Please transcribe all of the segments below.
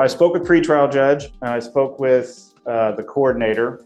I spoke with pretrial judge and I spoke with the coordinator.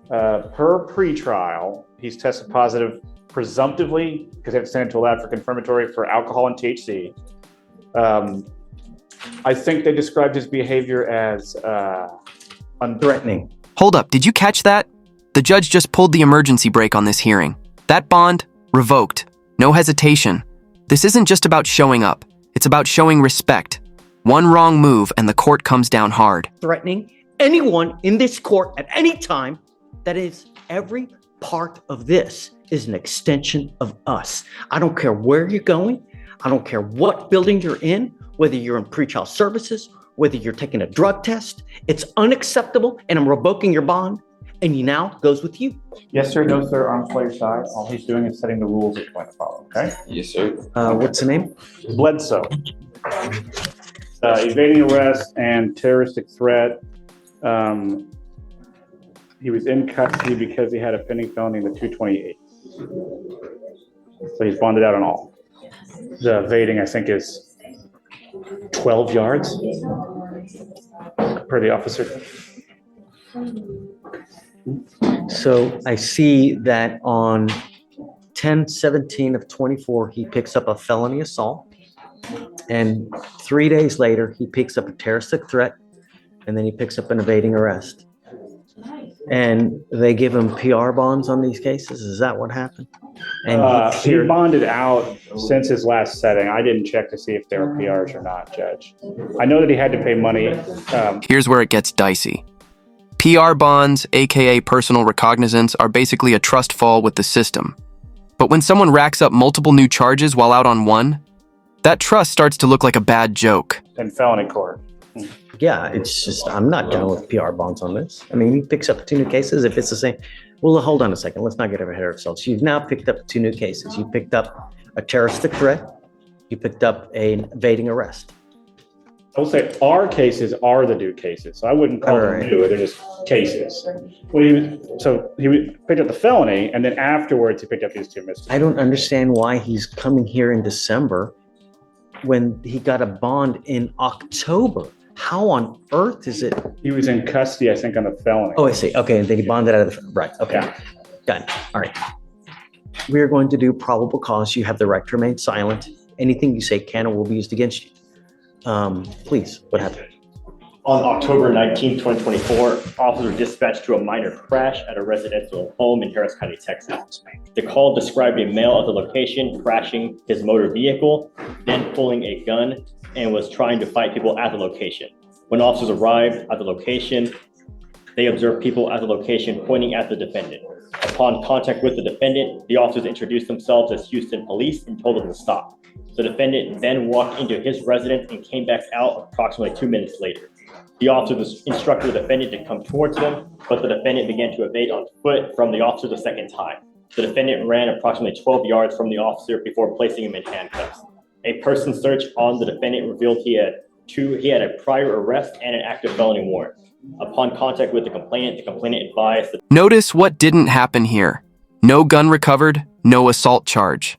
Per pretrial, he's tested positive presumptively, because they have to send it to a lab for confirmatory, for alcohol and THC. I think they described his behavior as threatening. Hold up, did you catch that? The judge just pulled the emergency brake on this hearing. That bond, revoked. No hesitation. This isn't just about showing up. It's about showing respect. One wrong move and the court comes down hard. Threatening anyone in this court at any time. That is, every part of this is an extension of us. I don't care where you're going. I don't care what building you're in, whether you're in pretrial services, whether you're taking a drug test. It's unacceptable, and I'm revoking your bond, and you now goes with you. yes, sir, no, sir, on player side. All he's doing is setting the rules that you want to follow, okay? Yes, sir. What's the name? Bledsoe. Evading arrest and terroristic threat. He was in custody because he had a pending felony in the 228. So he's bonded out on all. The evading, I think, is 12 yards per the officer. So I see that on 10/17 of 24, he picks up a felony assault. And 3 days later, he picks up a terroristic threat. And then he picks up an evading arrest. And they give him PR bonds on these cases? Is that what happened? And He bonded out since his last setting. I didn't check to see if there were PRs or not, Judge. I know that he had to pay money. Here's where it gets dicey. PR bonds, aka personal recognizance, are basically a trust fall with the system. But when someone racks up multiple new charges while out on one, that trust starts to look like a bad joke. In felony court. Yeah, it's just, I'm not down with PR bonds on this. I mean, he picks up 2 new cases if it's the same. Well, hold on a second. Let's not get ahead of ourselves. You've now picked up 2 new cases. You picked up a terroristic threat. You picked up an evading arrest. I will say our cases are the new cases. So I wouldn't call them new. They're just cases. Well, he picked up the felony, and then afterwards he picked up these 2 misdemeanors. I don't understand why he's coming here in December when he got a bond in October. How on earth is it? He was in custody, I think, on the felony. Oh, I see. Okay, and then he bonded out of the, right, okay. Yeah. Got it. All right. We are going to do probable cause. You have the right to remain silent. Anything you say can or will be used against you. Please, what happened? On October 19, 2024, officers were dispatched to a minor crash at a residential home in Harris County, Texas. The call described a male at the location crashing his motor vehicle, then pulling a gun, and was trying to fight people at the location. When officers arrived at the location, they observed people at the location pointing at the defendant. Upon contact with the defendant, the officers introduced themselves as Houston police and told them to stop. The defendant then walked into his residence and came back out approximately 2 minutes later. The officers instructed the defendant to come towards them, but the defendant began to evade on foot from the officer the second time. The defendant ran approximately 12 yards from the officer before placing him in handcuffs. A person search on the defendant revealed he had a prior arrest and an active felony warrant. Upon contact with the complainant advised that. Notice what didn't happen here. No gun recovered, no assault charge.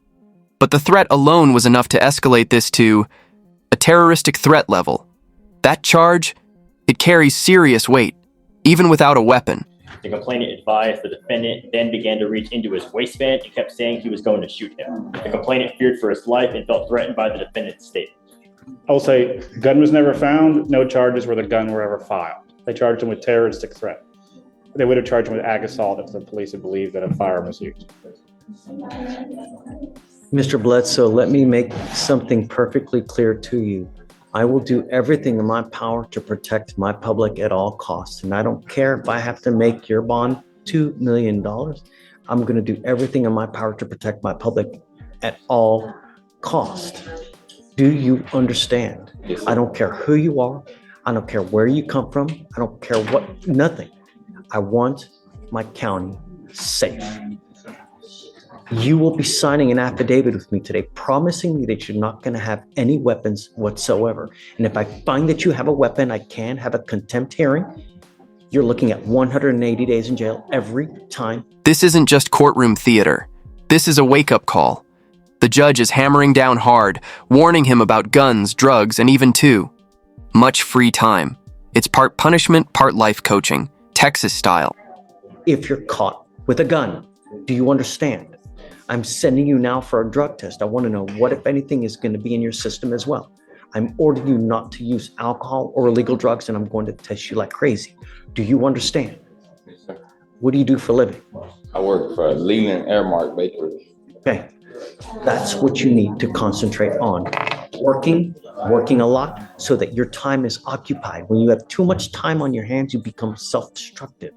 But the threat alone was enough to escalate this to a terroristic threat level. That charge, it carries serious weight, even without a weapon. The complainant advised the defendant then began to reach into his waistband and kept saying he was going to shoot him. The complainant feared for his life and felt threatened by the defendant's statement. I will say, gun was never found. No charges where the gun were ever filed. They charged him with terroristic threat. They would have charged him with ag assault if the police had believed that a firearm was used. Mr. Bledsoe, let me make something perfectly clear to you. I will do everything in my power to protect my public at all costs. And I don't care if I have to make your bond $2 million. I'm going to do everything in my power to protect my public at all costs. Do you understand? Yes, sir. I don't care who you are. I don't care where you come from. I don't care what, nothing. I want my county safe. You will be signing an affidavit with me today, promising me that you're not going to have any weapons whatsoever. And if I find that you have a weapon, I can have a contempt hearing. You're looking at 180 days in jail every time. This isn't just courtroom theater. This is a wake-up call. The judge is hammering down hard, warning him about guns, drugs, and even much free time. It's part punishment, part life coaching, Texas style. If you're caught with a gun, do you understand? I'm sending you now for a drug test. I want to know what, if anything, is going to be in your system as well. I'm ordering you not to use alcohol or illegal drugs, and I'm going to test you like crazy. Do you understand? Yes, sir. What do you do for a living? I work for Leland Airmark Bakery. Okay, that's what you need to concentrate on. Working a lot so that your time is occupied. When you have too much time on your hands, you become self-destructive.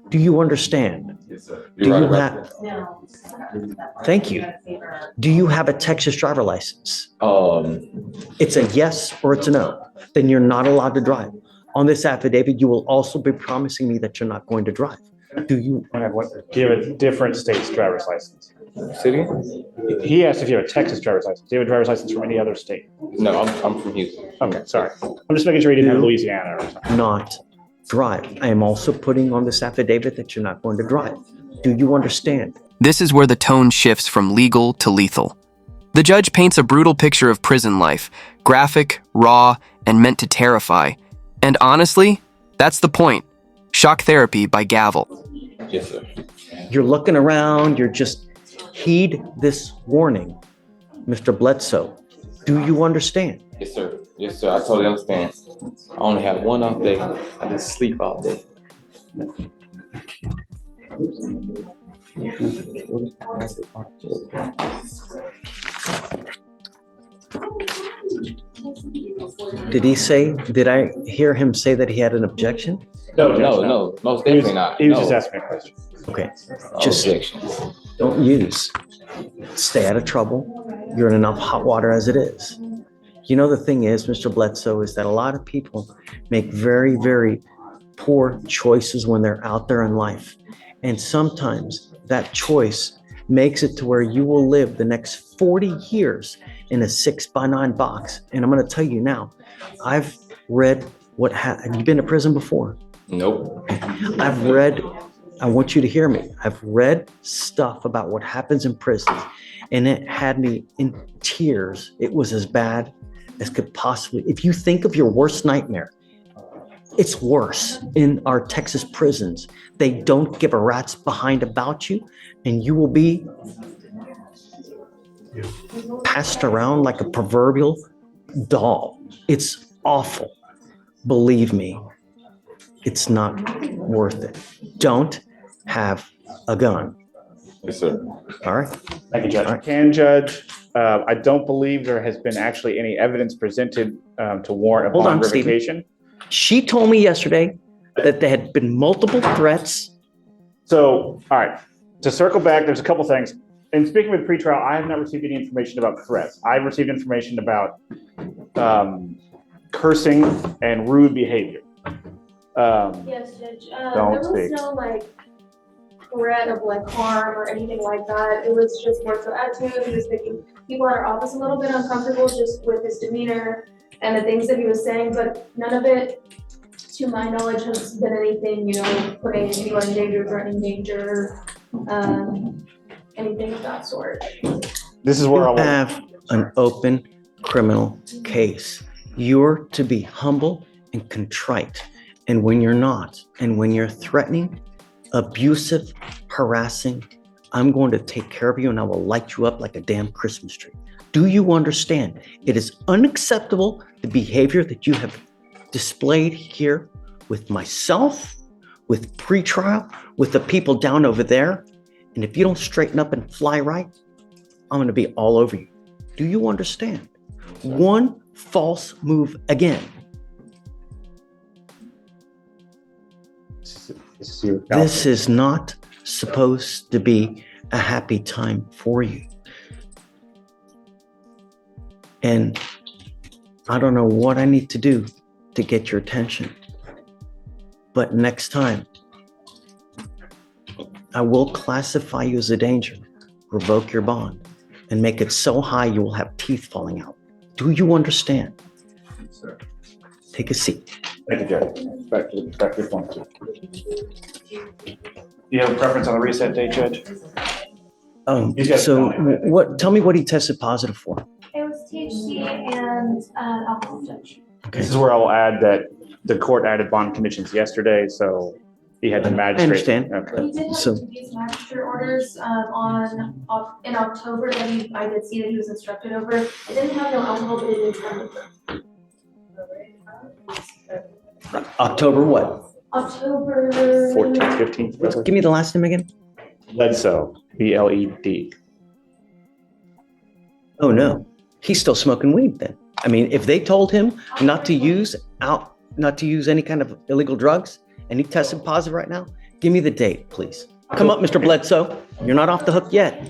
Do you understand? Yes, sir. Do You're you right about have, thank you. Do you have a Texas driver license? that. It's a yes or it's a no. Then you're not allowed to drive. On this affidavit, you will also be promising me that you're not going to drive. Do you? Do you have a different state's driver's license? City? He asked if you have a Texas driver's license. Do you have a driver's license from any other state? No, I'm from Houston. Okay, sorry. I'm just making sure you didn't have Louisiana or something. Not drive. I am also putting on this affidavit that you're not going to drive. Do you understand? This is where the tone shifts from legal to lethal. The judge paints a brutal picture of prison life, graphic, raw, and meant to terrify. And honestly, that's the point. Shock therapy by gavel. Yes, sir. You're looking around, you're just heed this warning. Mr. Bledsoe, do you understand? Yes, sir. Yes, sir. I totally understand. I only have one off day. I just sleep all day. Did I hear him say that he had an objection? No, most definitely not. He was No. just asking me a question. Okay, No just objections. don't use. Stay out of trouble. You're in enough hot water as it is. You know, the thing is, Mr. Bledsoe, is that a lot of people make very, very poor choices when they're out there in life. And sometimes that choice makes it to where you will live the next 40 years in a 6x9 box. And I'm going to tell you now, I've read have you been to prison before? Nope. I want you to hear me. I've read stuff about what happens in prisons, and it had me in tears. It was as bad as could possibly. If you think of your worst nightmare, it's worse in our Texas prisons. They don't give a rat's behind about you, and you will be passed around like a proverbial doll. It's awful. Believe me, it's not worth it. Don't have a gun. Yes, sir. All right. Thank you, Judge. All right. Can Judge, I don't believe there has been actually any evidence presented to warrant Hold upon on, Stephen. revocation. She told me yesterday that there had been multiple threats. So, all right, to circle back, there's a couple things. In speaking with pretrial, I have not received any information about threats. I've received information about cursing and rude behavior. Yes, Judge. Don't There was speak. no threat of harm or anything like that. It was just more so attitude. He was making people in our office a little bit uncomfortable just with his demeanor and the things that he was saying, but none of it, to my knowledge, has been anything, putting anyone in danger, threatening danger, anything of that sort. This is where I You want. have an open criminal case. You're to be humble and contrite. And when you're not, and when you're threatening, abusive, harassing, I'm going to take care of you and I will light you up like a damn Christmas tree. Do you understand? It is unacceptable, the behavior that you have displayed here with myself, with pretrial, with the people down over there. And if you don't straighten up and fly right, I'm going to be all over you. Do you understand? One false move again. This is not supposed to be a happy time for you. And I don't know what I need to do to get your attention. But next time, I will classify you as a danger, revoke your bond, and make it so high you will have teeth falling out. Do you understand? Sir. Take a seat. Thank you, Judge. Back to your point. You have a preference on the reset date, Judge? He's got So it. tell me what he tested positive for. It was THC and alcohol, Judge. This is where I will add that the court added bond conditions yesterday, so he had the magistrate. I understand. Okay. He did have So- these magistrate orders in October that I did see that he was instructed over. It didn't have no alcohol, but it did have October what? October 14th, 15th. Give me the last name again. Bledsoe, BLED. Oh, no. He's still smoking weed then. I mean, if they told him not to use any kind of illegal drugs and he tested positive right now, give me the date, please. Come up, Mr. Bledsoe. You're not off the hook yet.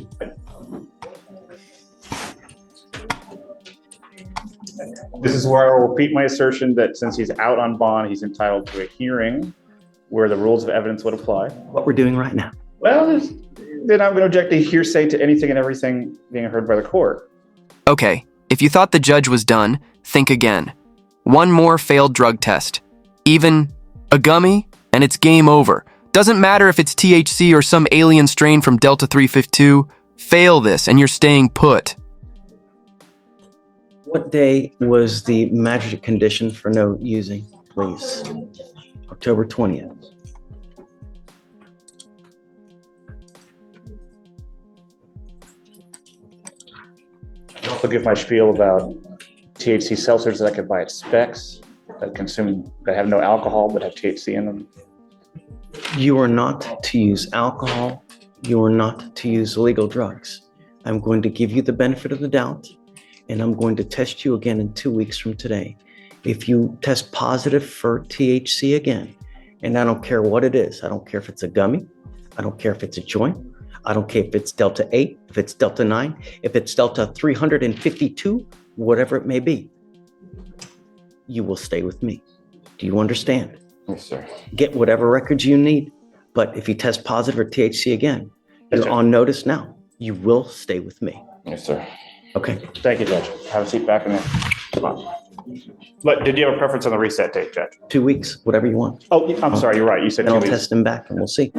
This is where I will repeat my assertion that since he's out on bond, he's entitled to a hearing where the rules of evidence would apply. What we're doing right now. Well, then I'm going to object to hearsay to anything and everything being heard by the court. Okay, if you thought the judge was done, think again. One more failed drug test. Even a gummy, and it's game over. Doesn't matter if it's THC or some alien strain from Delta 352. Fail this and you're staying put. What day was the magistrate condition for no using, please? October 20th. I'll give my spiel about THC seltzers that I could buy at Specs that have no alcohol but have THC in them. You are not to use alcohol. You are not to use illegal drugs. I'm going to give you the benefit of the doubt, and I'm going to test you again in 2 weeks from today. If you test positive for THC again, and I don't care what it is, I don't care if it's a gummy, I don't care if it's a joint, I don't care if it's Delta 8, if it's Delta 9, if it's Delta 352, whatever it may be, you will stay with me. Do you understand? Yes, sir. Get whatever records you need. But if you test positive for THC again, Yes, you're sir. on notice now. You will stay with me. Yes, sir. Okay. Thank you, Judge. Have a seat back in there. Come on. But did you have a preference on the reset date, Judge? 2 weeks, whatever you want. Oh, I'm sorry. You're right. You said And 2 I'll weeks. test them back and we'll see.